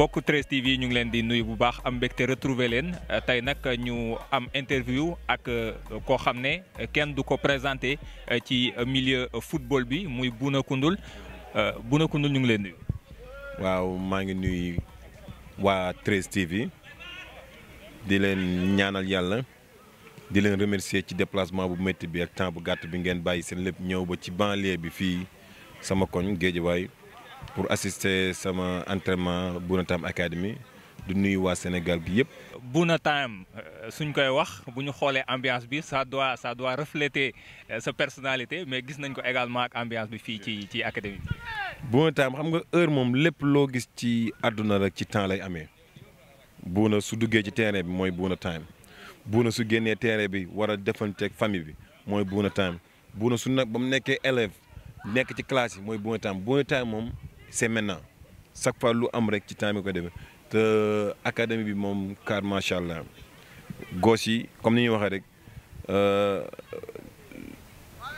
mbokk 13 TV ñu ngi leen di nuyu bu baax am mbégte retrouver leen tey nag ñu am interview ak koo xam ne kenn du ko présenté ci milieu football bi muy Bouna Koundoul Bouna Koundoul ñu ngi leen nuyu. waaw maa ngi nuyu waa 13 TV di leen ñaanal yàlla di leen remercier ci déplacement bu métti bi ak temps bu gàtt bi ngeen bàyyi seen lépp ñëw ba ci banlieue bi fii sama koñ Guédiawaye pour assister sama entraînement Bouna Time Academy du nuyu waa Sénégal gi yëpp. Bouna Time suñ koy wax bu ñu xoolee ambiance bi ça doit refléter sa personnalité mais gis nañ ko également ak ambiance bi fii ci académie bi. Bouna Time xam nga heure moom lépp loo gis ci àdduna rek ci temps lay amee Bouna su duggee ci terrain bi mooy Bouna Time Bouna su génnee terrain bi war a defanteeg famille bi mooy Bouna Time Bouna su nag ba mu nekkee élève nekk ci classe yi mooy Bouna Time moom c'est maintenant chaque fois lu am rek ci temps bi ko defee te académie bi moom car macha allah gos yi comme ni ñuy waxee rek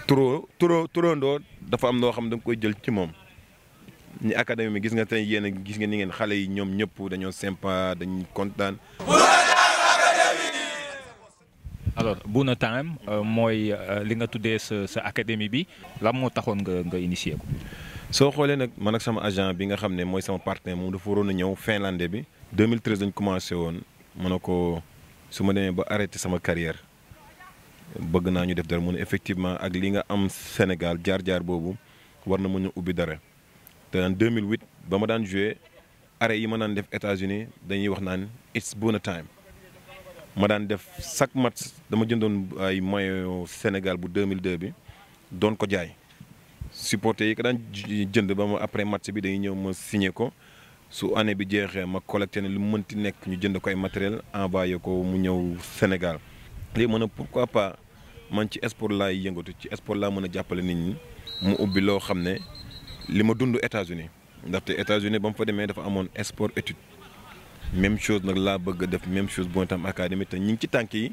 turandoo dafa am loo xam da nga koy jël ci moom. ñi académie bi gis nga tey yéen a gis nga ni ngeen xale yi ñoom ñëpp dañoo sympa dañuy kontaan. alors Bouna Time mooy li nga tuddee sa académie bi lan moo taxoon nga initier ko. soo xoolee nag man ak sama agent bi nga xam ne mooy sama partenaire moom dafa waroon a ñëw finlandais bi 2013 dañ commencé woon ma ne ko su ma demee ba arrêté sama carrière bëgg naa ñu def dara mu ne effectivement ak li nga am Sénégal jaar-jaar boobu war na mën a ubbi dara te en 2008 ba ma daan joué arrêt yi ma daan def États-Unis dañuy wax naan it's Bouna Time ma daan def chaque match dama jëndoon ay maillot Sénégal bu 2002 bi doon ko jaay. supporter yi ko daan jënd ba ma après match bi dañuy ñëw ma signé ko su année bi jeexee ma collecté ne lu mu mënti nekk ñu jënd ko ay matériel envoyé ko mu ñëw Sénégal. léegi ma ne pourquoi pas man ci sport laay yëngatu ci sport laa mën a jàppale nit ñi mu ubbi loo xam ne li ma dund États-Unis ndaxte États-Unis ba mu fa demee dafa amoon sport étude même chose nag laa bëgg a def même chose Bouna Time Academy te ñu ngi ci tànk yi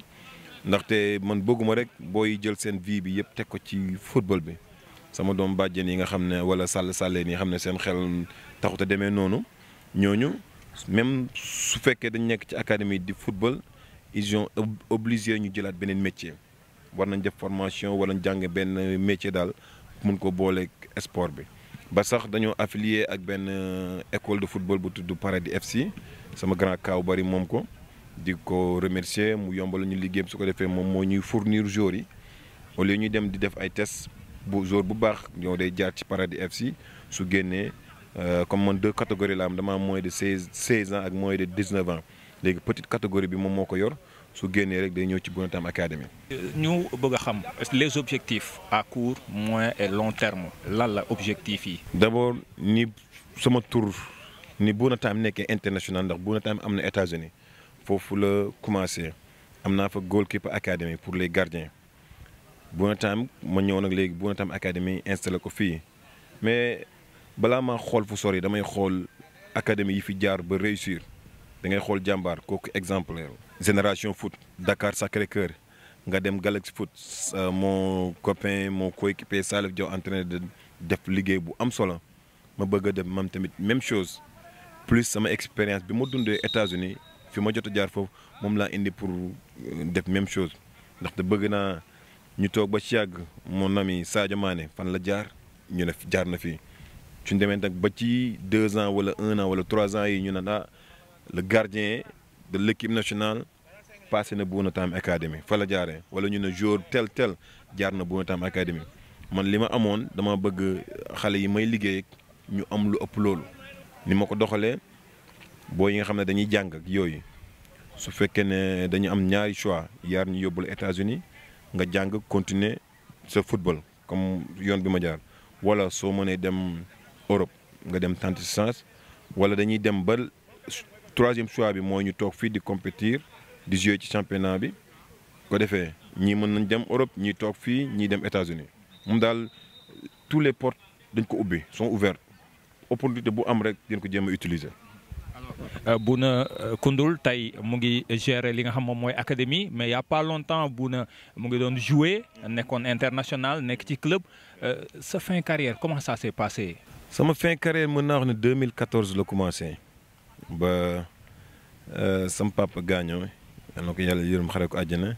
ndaxte man bëgguma rek booy jël seen vie bi yëpp teg ko ci football bi. sama doom bàjjen yi nga xam ne wala sàlleen yi xam ne seen xel taxut a demee noonu ñooñu même su fekkee dañ nekk ci académie di football ils sont obligés ñu jëlaat beneen métier war nañ def formation wala jàng benn métier daal mun ko booleeg sport bi. ba sax dañoo affilié ak benn école de football bu tudd Paradis FC sama grand kaw bari moom ko di ko remercier mu yombal ñu liggéeyam su ko defee moom moo ñuy fournir joueurs yi au lieu ñuy dem di def ay tests. bu jour bu baax ñoo day jaar ci Paradis FC su génnee comme man 2 catégories la am dama am moins de 16 ans ak moins de 19 ans léegi petite catégorie bi moom moo ko yor su génnee rek day ñëw ci Bouna Time Academy. ñu bëgg a xam les objectifs à court moyen et long terme lan la objectif yi. d'abord ni sama tur ni Bouna Time nekkee international ndax Bouna Time am na États-Unis foofu la commencé am naa fa goalkeeper academy pour les gardiens. Bouna Time ma ñëw nag léegi Bouna Time Academy installé ko fii mais balaa maa xool fu sori damay xool académie yi fi jaar ba réussir da ngay xool jàmbaar kooku exemplaire. Génération foot Dakar Sacré-Cœur nga dem Galaxy foot mon copain mon coéquipier Salif Diaw entraîné de def liggéey bu am solo ma bëgg a def mam tamit même chose plus sama expérience bi ma dundee États-Unis fi ma jot a jaar foofu moom laa indi pour def même chose ndaxte bëgg naa. ñu toog ba ci yàgg mon ami Sadio Mané fan la jaar ñu ne jaar na fii suñ demee nag ba ci 2 ans wala 1 an wala 3 ans yi ñu ne le gardien de l'équipe nationale passé na Bouna Time Academy fa la jaaree wala ñu ne joueur tel jaar na Bouna Time Academy man li ma amoon dama bëgg xale yi may liggéey ñu am lu ëpp loolu ni ma ko doxalee boo yi nga xam ne dañuy jàng ak yooyu su fekkee ne dañu am ñaari choix yaar ñu yóbbul États-Unis nga jàng continuer sa football comme yoon bi ma jaar wala soo mënee dem Europe nga dem tenter chance wala dañuy dem ba 3e choix bi mooy ñu toog fii di compétir di jouer ci championnat bi ko defee ñii mën nañ dem Europe ñii toog fii ñii dem États-Unis moom daal tous les portes dañ ko ubbi sont ouvertes opportunité bu am rek dañ ko jéem a utiliser. Bouna Koundoul tey mu ngi gérer li nga xam moom mooy académie mais il y a pas longtemps Bouna mu ngi doon jouer nekkoon international nekk ci club sa fin carrière comment ça s'est passé. sama fin carrière mën naa wax ne 2014 la commencé ba sam papa gaañoo yal na ko yàlla yërëm xare ko àjjana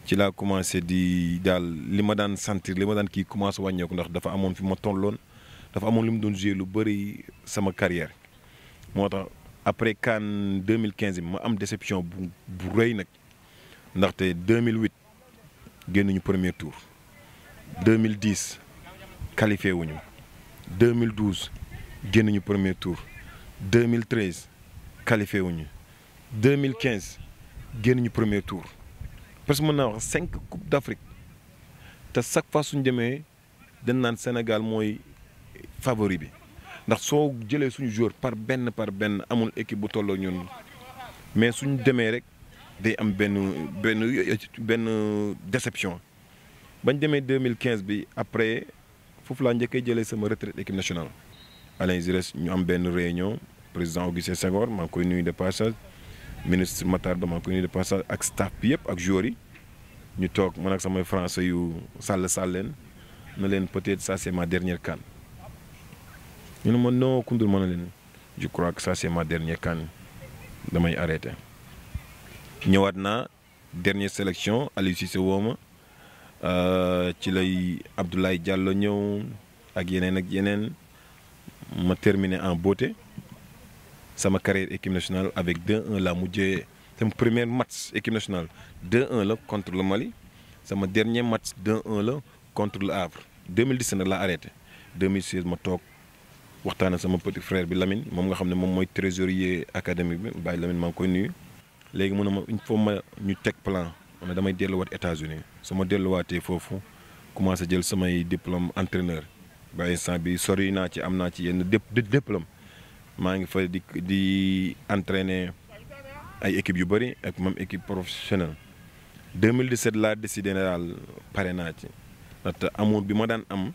ci laa commencé di daal li ma daan sentir li ma daan kii commencé wàññeeku ndax dafa amoon fi ma tolloon dafa amoon li mu doon joué lu bëri sama carrière moo tax après CAN 2015 bi ma am déception bu rëy nag ndaxte 2008 génnuñu premier tour 2010 qualifié wuñu 2012 génnuñu premier tour 2013 qualifié wuñu 2015 génnuñu premier tour parce que mën naa wax 5 coupes d'Afrique te chaque fois suñu demee dañ naan Sénégal mooy favori bi ndax soo jëlee suñu joueur par benn amul équipe bu tolloo ñun mais suñu demee rek day am benn déception bañ demee 2015 bi après foofu laa njëkkee jëlee sama retraite équipe nationale. Alain Giresse ñu am benn réunion président Augustin Senghor maa ngi koy nuyu de passage ministre Matar Ba maa ngi koy nuyu de passage ak staff bi yëpp ak joueurs yi ñu toog man ak samay français yu sàlleen na leen peut-être ça c'est ma dernière CAN. ñu ne ma non Koundoul ma ne leen je crois que ça c'est ma dernière CAN damay arrêté. ñëwaat naa dernière sélection Aliou Cissé woo ma ci lay Abdoulaye Diallo ñëw ak yeneen ma terminé en beauté sama carrière équipe nationale avec 2-1 la mujjee sama premier match équipe nationale 2-1 la contre le Mali sama dernier match 2-1 la contre le Havre 2017 nag laa arrêté 2016 ma toog waxtaan ak sama petit frère bi Lamine moom nga xam ne moom mooy trésorier académique bi Baye Lamine maa ngi koy nuyu. léegi mu ne ma il faut ma ñu teg plan ma ne damay delluwaat États-Unis su ma delluwaatee foofu commencé jël samay diplôme entraîneur ba instant bi sori naa ci am naa ci yenn diplôme maa ngi fa di entraîner ay équipes yu bëri ak même équipe professionnelle 2017 laa décidé ne daal pare naa ci ndaxte amour bi ma daan am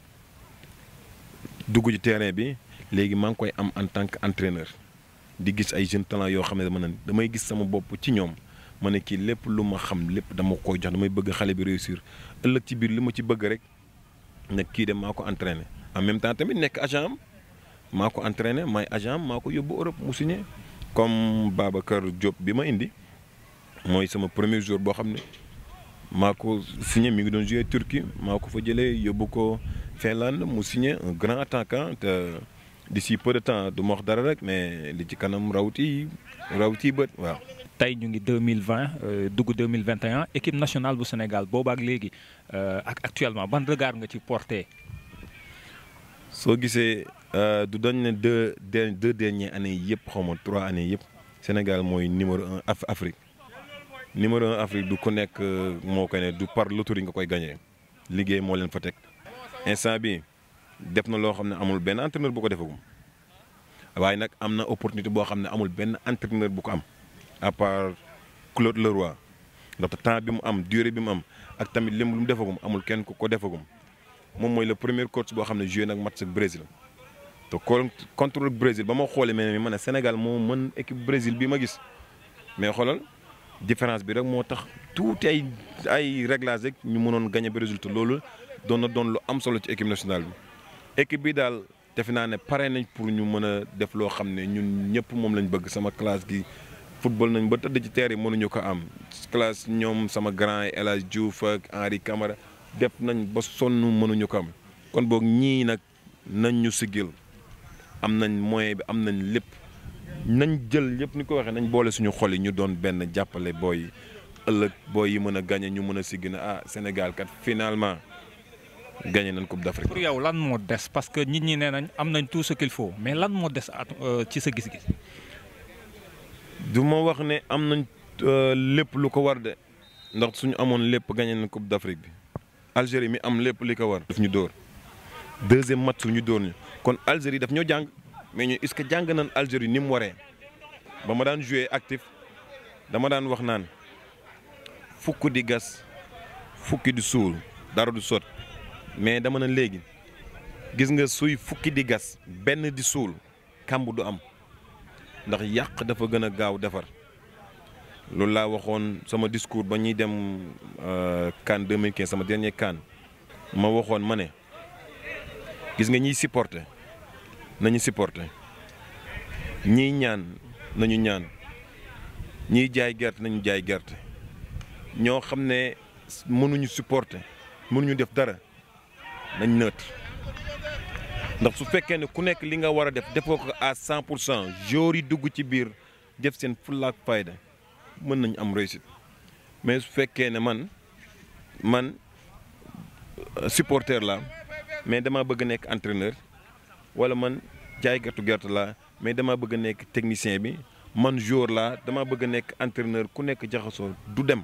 dugg ci terrain bi léegi maa ngi koy am en tant que entraîneur. di gis ay jeunes talents yoo xam ne damay gis sama bopp ci ñoom ma ne kii lépp lu ma xam lépp dama koy jox damay bëgg xale bi réussir ëllëg ci biir li ma ci bëgg rek nag kii de maa ko entraîné en même temps tamit nekk agent am maa ko entraîné maay agent am maa ko yóbbu Europe mu signé comme Babacar Diop bi ma indi mooy sama premier jour boo xam ne maa ko signé mi ngi doon joué Turquie maa ko fa jëlee yóbbu ko Finlande mu signé un grand attaquant te d'ici peu de temps du ma wax dara rek mais li ci kanam rawti bët waaw. tey ñu ngi 2020 dugg 2021 équipe nationale bu Sénégal boobu ak léegi ak actuellement ban regard nga ci porté. soo gisee du dañ ne deux dernières années yëpp xaw ma 3 années yëpp Sénégal mooy numéro 1 Afrique numéro 1 Afrique du ku nekk moo koy ne du par loterie nga koy gagné liggéey moo leen fa teg instant bi def na loo xam ne amul benn entraîneur bu ko defagum waaye nag am na opportunité boo xam ne amul benn entraîneur bu ko am à part Claude Leroy ndaxte temps bi mu am durée bi mu am ak tamit lim lu mu defagum amul kenn ku ko defagum moom mooy le premier coach boo xam ne joué nag match ak Brésil te contre le Brésil ba ma xoolee mais ma ne Sénégal moo mën équipe Brésil bi ma gis mais xoolal différence bi rek moo tax tuuti ay réglage rek ñu mënoon gagné ba résultat loolu doon na doon lu am solo ci équipe nationale bi. équipe bi daal defe naa ne pare nañ pour ñu mën a def loo xam ne ñun ñëpp moom lañ bëgg sama classe gi football nañ ba tëdd ci terre yi mënuñu ko am classe ñoom sama grand El Hadj Diouf ak Henri Camara def nañ ba sonn mënuñu ko am kon boog ñii nag nañ ñu siggil am nañ moyen bi am nañ lépp nañ jël yëpp ni ko waxee nañ boole suñu xol yi ñu doon benn jàppale booy yi ëllëg booy yi mën a gagné ñu mën a siggi na Sénégal kat finalement gagné nañ Coupe d'Afrique. pour yow lan moo des parce que nit ñi nee nañ am nañ tout ce qu'il faut mais lan moo des ci sa gis-gis. du ma wax ne am nañ lépp lu ko war de ndax suñu amoon lépp gagné nañ Coupe d'Afrique bi Algérie mi am lépp li ko war. daf ñu dóor deuxième match ñu dóor ñu kon Algérie daf ñoo jàng mais ñu est-ce que jàng nañ Algérie ni mu waree ba ma daan joué actif dama daan wax naan fukk di gas fukki di suul dara du sot mais dama ne léegi gis nga suy fukki di gas benn di suul kàmb du am ndax yàq dafa gën a gaaw defar loolu laa waxoon sama discours ba ñuy dem CAN 2015 sama dernier CAN ma waxoon ma ne gis nga ñiy supporter nañu supporter ñiy ñaan nañu ñaan ñiy jaay gerte nañu jaay gerte ñoo xam ne mënuñu supporter mënuñu def dara nañ neutre ndax su fekkee ne ku nekk li nga war a def defoo ko à 100% joueurs yi dugg ci biir def seen fulla ak fayda mën nañ am réussite mais su fekkee ne man supporter la mais dama bëgg nekk entraîneur wala man jaaykatu gerte la mais dama bëgg nekk technicien bi man joueur la dama bëgg nekk entraîneur ku nekk jaxasoo du dem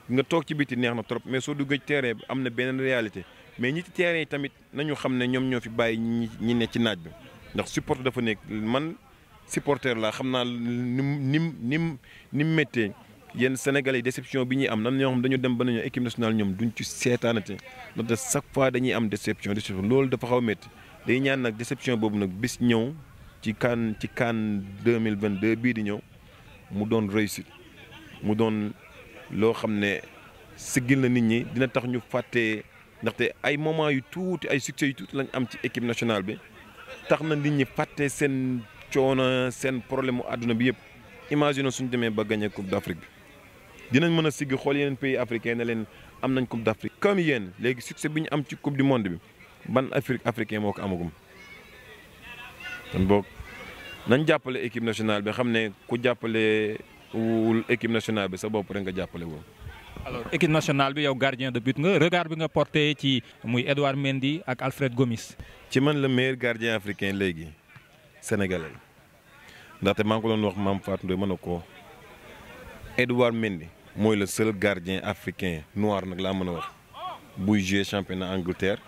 nga toog ci biti neex na trop mais soo duggee ci terrain bi am na beneen réalité mais ñi ci terrain yi tamit nañu xam ne ñoom ñoo fi bàyyi ñi ne ci naaj bi ndax supporter dafa nekk man supporter la xam naa ni mu méttee yenn Sénégalais yi déception bi ñuy am nan ñoo xam dañu dem ba nañu équipe nationale ñoom duñ ci seetaanate ndaxte chaque fois dañuy am déception loolu dafa xaw a métti day ñaan nag déception boobu nag bis ñëw ci CAN 2022 bii di ñëw mu doon réussite mu doon loo xam ne siggil na nit ñi dina tax ñu fàtte ndaxte ay moment yu tuuti ay succès yu tuuti lañ am ci équipe nationale bi tax na nit ñi fàtte seen coono seen problème mu àdduna bi yëpp imagine suñu demee ba gagné coupe d'Afrique bi dinañ mën a sigg xool yeneen pays africain ne leen am nañ coupe d'Afrique comme yéen léegi succès bi ñu am ci coupe du monde bi ban africain moo ko amagum kon boog nañ jàppale équipe nationale bi xam ne ku jàppale wul équipe nationale bi sa bopp rek nga jàppale woon. alors équipe nationale bi yow gardien de but nga regard bi nga porté ci muy Edouard Mendy ak Alfred Gomis. ci man le meilleur gardien africain léegi sénégalais ndaxte maa ngi ko doon wax maam Fatou Ndoye mën na ko Edouard Mendy mooy le seul gardien africain noir nag laa mën a wax buy jouer championnat Angleterre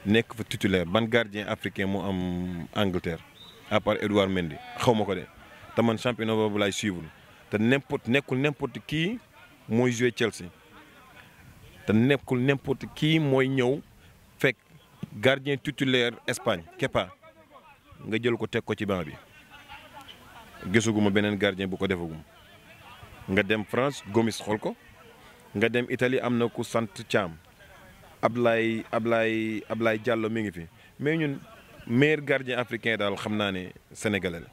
nekk fa titulaire ban gardien africain moo am Angleterre à part Edouard Mendy xaw ma ko de te man championnat boobu laay suivre te nekkul n'importe qui mooy jouer Chelsea te nekkul n'importe qui mooy ñëw fekk gardien titulaire Espagne Kepa nga jël ko teg ko ci banc bi gisuguma beneen gardien bu ko defagum nga dem France Gomis xool ko nga dem Italie am na ku sant Thiam Ablaye Diallo mi ngi fi mais ñun meilleur gardien africain daal xam naa ne sénégalais la.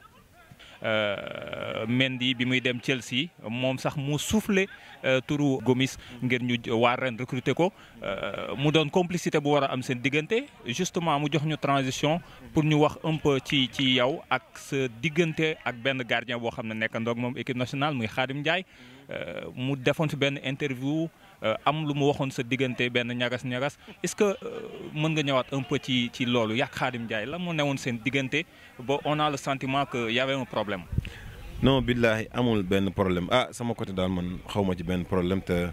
Mendy bi muy dem Chelsea moom sax mu soufflé turu Gomis ngir ñu waa ren recruter ko mu doon complicité bu war a am seen diggante justement mu jox ñu transition pour ñu wax un peu ci yow ak sa diggante ak benn gardien boo xam ne nekkandoo ak moom équipe nationale muy Khadim Ndiaye mu defoon fi benn interview am lu mu waxoon sa diggante benn ñagas-ñagas est-ce que mën nga ñëwaat un peu ci loolu yàq Khadim Ndiaye la moo newoon seen diggante ba on a le sentiment que y avait un problème. non billahi amul benn problème sama côté daal man xaw ma ci benn problème te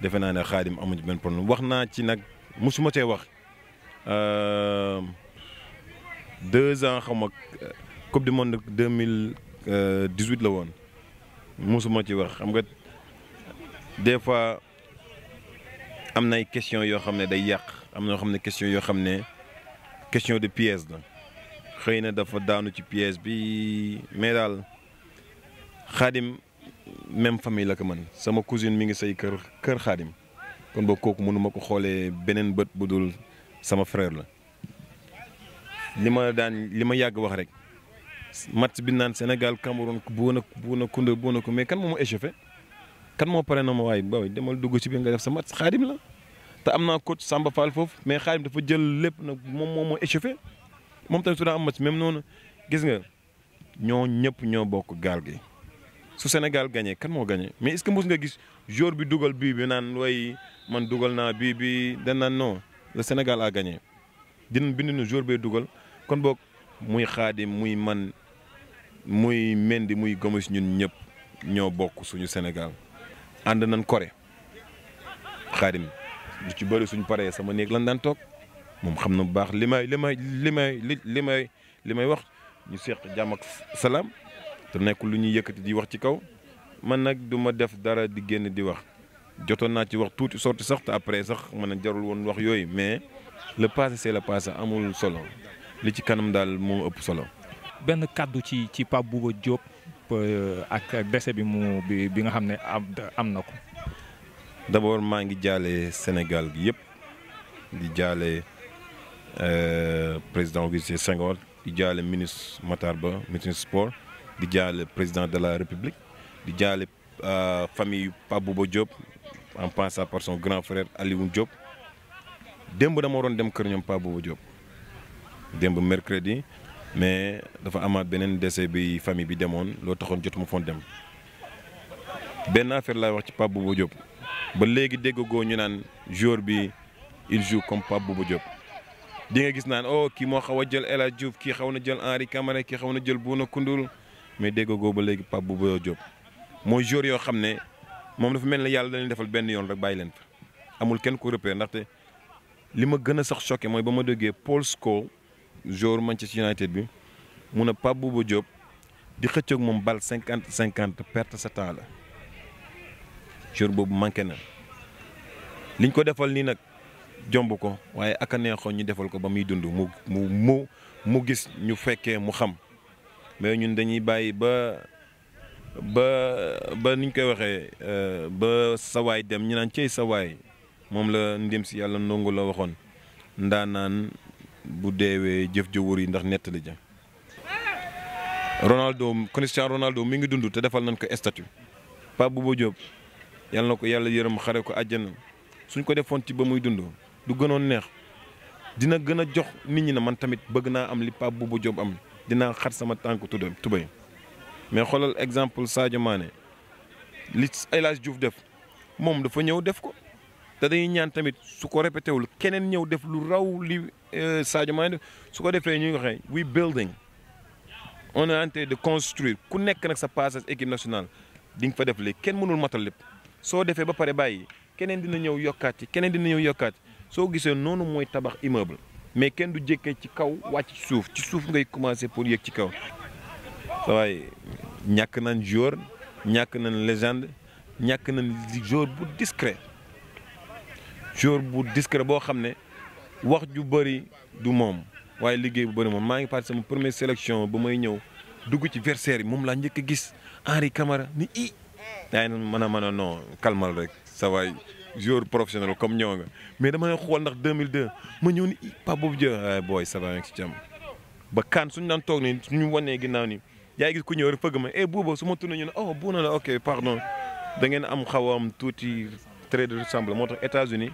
defe naa ne Khadim amu ci benn problème wax naa ci nag mosuma cee wax 2 ans xaw ma coupe du monde 2018 la woon mosuma ci wax xam nga des fois am na ay questions yoo xam ne day yàq am na yoo xam ne questions yoo xam ne question de piège la xëy na dafa daanu ci piège bi mais daal Khadim même famille la ko man sama cousine mi ngi say kër Khadim kon boog kooku mënuma ko xoolee beneen bët bu dul sama frère la li ma yàgg wax rek match bi naan Sénégal Cameroun bu na ko mais kan moo ma échauffé kan moo pare na ma waaye booy demal dugg ci biir nga def sa match Khadim la te am naa coach Samba Fall foofu mais Khadim dafa jël lépp nag moom moo ma échauffé moom tamit su daa am match même noonu gis nga ñoo ñëpp ñoo bokk gaal gi su Sénégal gagné kan moo gagné mais est-ce que mos nga gis joueur bi dugal bii bi naan way man dugal naa bii bi dañ naan non le Sénégal a gagné dinañ bind na joueur bee dugal kon boog muy Khadim muy man muy Mendy muy Gomis ñun ñëpp ñoo bokk suñu Sénégal ànd nañ Corée Khadim lu ci bëri suñ paree sama néeg lan daan toog moom xam na bu baax li may wax ñu seq jàmm ak salaam te nekkul lu ñuy yëkkati di wax ci kaw man nag du ma def dara di génn di wax jotoon naa ci wax tuuti sorti sax te après sax man a jarul woon wax yooyu mais le passé c'est le passé amul solo li ci kanam daal moo ëpp solo. benn kàddu ci Pape Bouba Diop ak décès bi bi nga xam ne am na ko. d'abord maa ngi jaale Sénégal gi yëpp di jaale président Augustin Senghor di jaale ministre Matar Ba ministre sport di jaale président de la République di jaale famille Pape Bouba Diop en passant par son grand frère Aliou Diop démb dama waroon dem kër ñoom Pape Bouba Diop démb mercredi mais dafa amaat beneen décès bi famille bi demoon loo taxoon jotuma foon dem benn affaire laay wax ci Pape Bouba Diop ba léegi déggagoo ñu naan joueur bi il joue comme Pape Bouba Diop di nga gis naan oh kii moo xaw a jël El Hadj Diouf kii xaw na jël Henri Camara kii xaw na jël Bouna Koundoul mais déggagoo ba léegi Pape Bouba Diop mooy joueur yoo xam ne moom dafa mel ne yàlla da leen defal benn yoon rek bàyyi leen fa amul kenn ko repère ndaxte li ma gën a sax choqué mooy ba ma déggee Paul Scholes joueur Manchester United bi mu ne Pape Bouba Diop di xëccoog moom bal 50-50 perte sa temps la joueur boobu manqué na liñ ko defal nii nag jomb ko waaye ak a neexoon ñu defal ko ba muy dund mu gis ñu fekkee mu xam mais ñun dañuy bàyyi ba niñ koy waxee ba sawaay dem ñu naan cey sawaay moom la ndem si yàlla ndongo la waxoon ndaanaan bu deewee jëf ja wóor yi ndax nettali ja Cristiano Ronaldo mi ngi dund te defal nañ ko statut Pape Bouba Diop yàlla na ko yàlla yërëm xare ko àjjana suñ ko defoon ci ba muy dund du gënoon neex dina gën a jox nit ñi na man tamit bëgg naa am li Pape Bouba Diop am dinaa xat sama tànk tubay mais xoolal exemple Sadio Mané li El Hadj Diouf def moom dafa ñëw def ko te dañuy ñaan tamit su ko répété wul keneen ñëw def lu raw li Sadio Mané def su ko defee ñuy waxee we building on est en train de construire ku nekk nag sa passage équipe nationale di nga fa def léegi kenn mënul matal lépp soo defee ba pare bàyyi keneen dina ñëw yokkaat ci keneen dina ñëw yokkaat soo gisee noonu mooy tabax immeuble mais kenn du jékkee ci kaw wàcc ci suuf ngay commencer pour yéeg ci kaw. waaye ñàkk nañ joueur ñàkk nañ légende ñàkk nañ joueur bu discret boo xam ne wax ju bëri du moom waaye liggéey bu bëri moom maa ngi parti sama première sélection ba may ñëw dugg ci versaire yi moom laa njëkk a gis Henri Camara ni i daay na mën a non kalmal rek sa waay joueur professionnel comme ñëw nga mais dama ne xool ndax 2002 ma ñëw ni i Pape Bouba Diop ay booy ça va ci jàmm ba kaan suñu daan toog ni suñu wanee ginnaaw ni yaa gis ku ñëw rek fëgg ma Bouba su ma tourné ñu ne oh Bouna la ok pardon da ngeen am xaw a am tuuti trait de ressemble moo tax États-Unis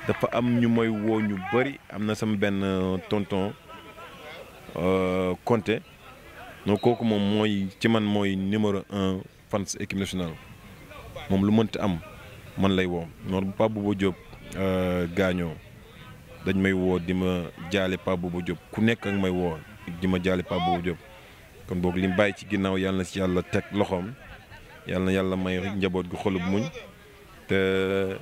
dafa am ñu may woo ñu bëri am na sama benn tonton Conté donc kooku moom mooy ci man mooy numéro 1 fans équipe nationale moom lu mënti am man lay woo noonu bu Pape Bouba Diop gaañoo dañ may woo di ma jaale Pape Bouba Diop ku nekk ak may woo di ma jaale Pape Bouba Diop kon boog li mu bàyyi ci ginnaaw yàlla na si yàlla teg loxoom yàlla na yàlla may njaboot gu xolub muñ te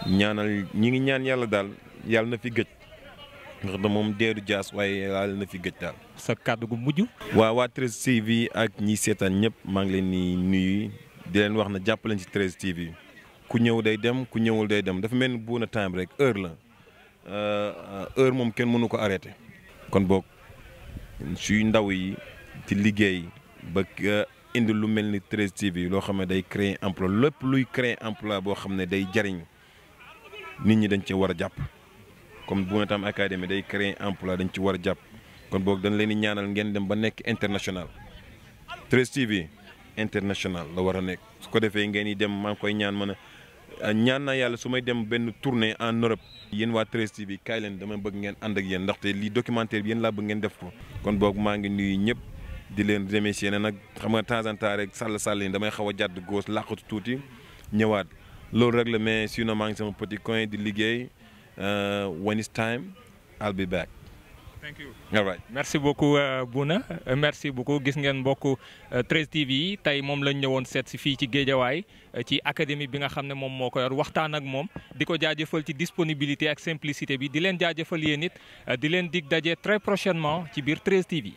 ñaanal ñi ngi ñaan yàlla daal yàlla na fi gëj ndax da moom deedu jaas waaye yàlla na fi gëj daal. sa kàddu gu mujj. waa 13 TV ak ñi seetaan ñëpp maa ngi leen di nuyu di leen wax na jàpp leen ci 13 TV ku ñëw day dem ku ñëwul day dem dafa mel ni Bouna time rek heure la heure moom kenn mënu ko arrêté. kon boog suy ndaw yi ci liggéey ba indi lu mel ni 13 TV loo xam ne day créer emploi lépp luy créer emploi boo xam ne day jariñ nit ñi dañ ci war a jàpp comme Bouna Time Academy day créer emploi dañ ci war a jàpp kon boog dañ leen di ñaanal ngeen dem ba nekk international 13 TV international la war a nekk su ko defee ngeen di dem maa ngi koy ñaan ñaan naa yàlla su may dem benn tournée en Europe yéen waa 13 TV kaay leen dama bëgg ngeen ànd ak yéen ndaxte lii documentaire bi yéen laa bëgg ngeen def ko kon boog maa ngi nuyu ñëpp di leen remercier ne nag xam nga temps en temps rek sàll yi damay xaw a jàdd góos làqatu tuuti ñëwaat loolu rek la mais sinon maa ngi sama petit coin di liggéey when it's time I'll be back. Thank you. All right. Merci beaucoup Bouna merci beaucoup gis ngeen mbokk 13 TV yi tey moom lañ ñëwoon seet si fii ci Géejawaay ci académie bi nga xam ne moom moo ko yor waxtaan ak moom di ko jaajëfal ci disponibilité ak simplicité bi di leen jaajëfal yéen it di leen dig daje très prochainement ci biir 13 TV.